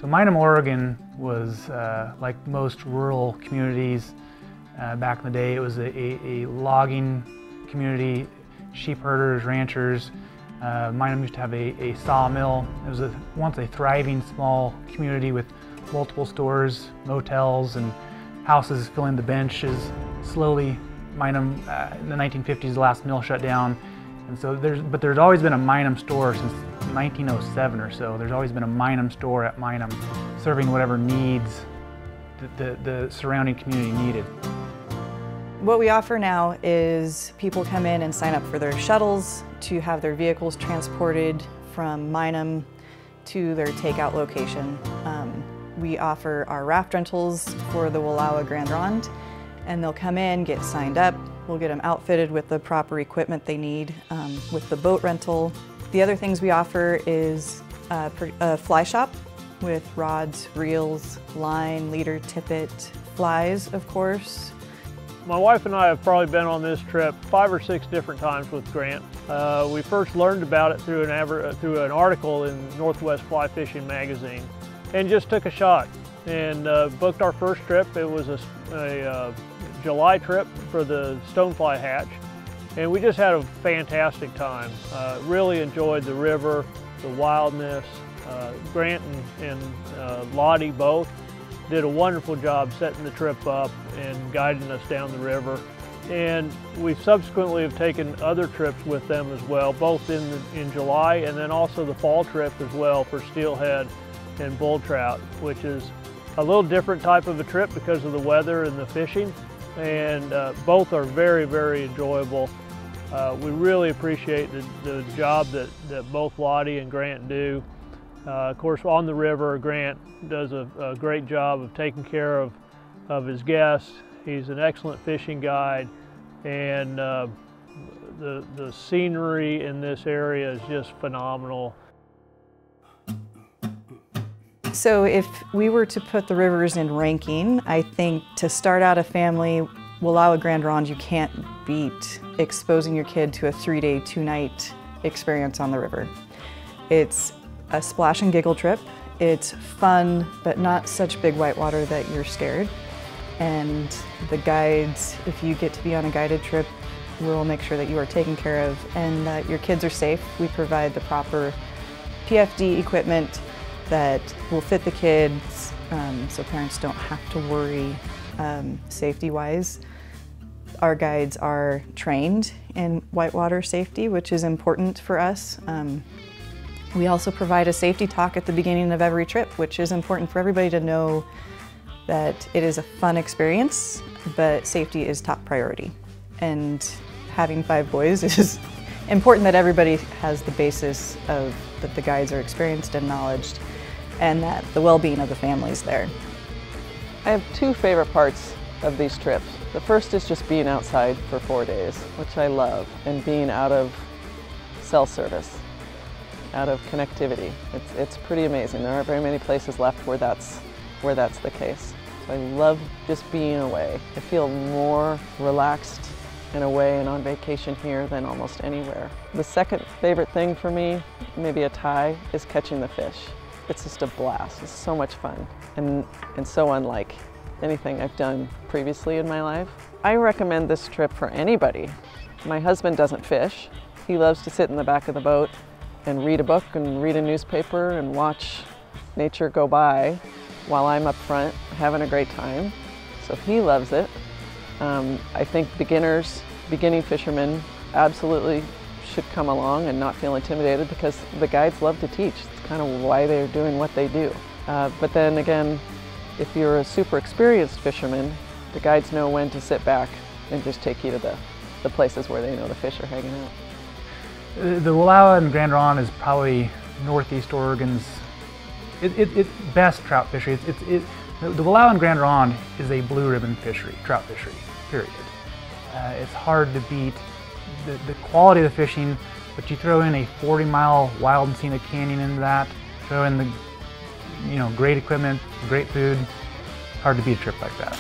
So Minam, Oregon was like most rural communities back in the day. It was a logging community, sheep herders, ranchers. Minam used to have a sawmill. It was once a thriving small community with multiple stores, motels, and houses filling the benches. Slowly, Minam, in the 1950s, the last mill shut down. And so there's always been a Minam store since 1907 or so. There's always been a Minam store at Minam, serving whatever needs the surrounding community needed. What we offer now is people come in and sign up for their shuttles to have their vehicles transported from Minam to their takeout location. We offer our raft rentals for the Wallowa Grande Ronde, and they'll come in, get signed up. We'll get them outfitted with the proper equipment they need with the boat rental. The other things we offer is a fly shop with rods, reels, line, leader, tippet, flies, of course. My wife and I have probably been on this trip 5 or 6 different times with Grant. We first learned about it through an article in Northwest Fly Fishing magazine, and just took a shot and booked our first trip. It was a July trip for the stonefly hatch, and we just had a fantastic time. Really enjoyed the river, the wildness. Grant and Lottie both did a wonderful job setting the trip up and guiding us down the river. And we subsequently have taken other trips with them as well, both in July and then also the fall trip as well for steelhead and bull trout, which is a little different type of a trip because of the weather and the fishing. And both are very, very enjoyable. We really appreciate the job that both Lottie and Grant do. Of course, on the river, Grant does a great job of taking care of his guests. He's an excellent fishing guide, and the scenery in this area is just phenomenal. So if we were to put the rivers in ranking, I think to start out a family, Wallowa Grande Ronde, you can't beat exposing your kid to a 3-day, 2-night experience on the river. It's a splash and giggle trip. It's fun, but not such big whitewater that you're scared. And the guides, if you get to be on a guided trip, will make sure that you are taken care of and that your kids are safe. We provide the proper PFD equipment that will fit the kids, so parents don't have to worry safety-wise. Our guides are trained in whitewater safety, which is important for us. We also provide a safety talk at the beginning of every trip, which is important for everybody to know that it is a fun experience, but safety is top priority. And having 5 boys is important that everybody has the basis of that the guides are experienced and knowledged, and that the well-being of the family is there. I have 2 favorite parts of these trips. The first is just being outside for 4 days, which I love, and being out of cell service, out of connectivity. It's pretty amazing. There aren't very many places left where that's the case. So I love just being away. I feel more relaxed and away and on vacation here than almost anywhere. The second favorite thing for me, maybe a tie, is catching the fish. It's just a blast. It's so much fun and so unlike anything I've done previously in my life. I recommend this trip for anybody. My husband doesn't fish. He loves to sit in the back of the boat and read a book and read a newspaper and watch nature go by while I'm up front having a great time. So he loves it. I think beginning fishermen absolutely should come along and not feel intimidated because the guides love to teach. It's kind of why they're doing what they do. But then again, if you're a super experienced fisherman, the guides know when to sit back and just take you to the places where they know the fish are hanging out. The Wallowa and Grande Ronde is probably Northeast Oregon's best trout fishery. The Wallowa and Grande Ronde is a blue ribbon fishery, trout fishery, period. It's hard to beat the quality of the fishing, but you throw in a 40-mile wild and scenic canyon into that, throw in the great equipment, great food, hard to beat a trip like that.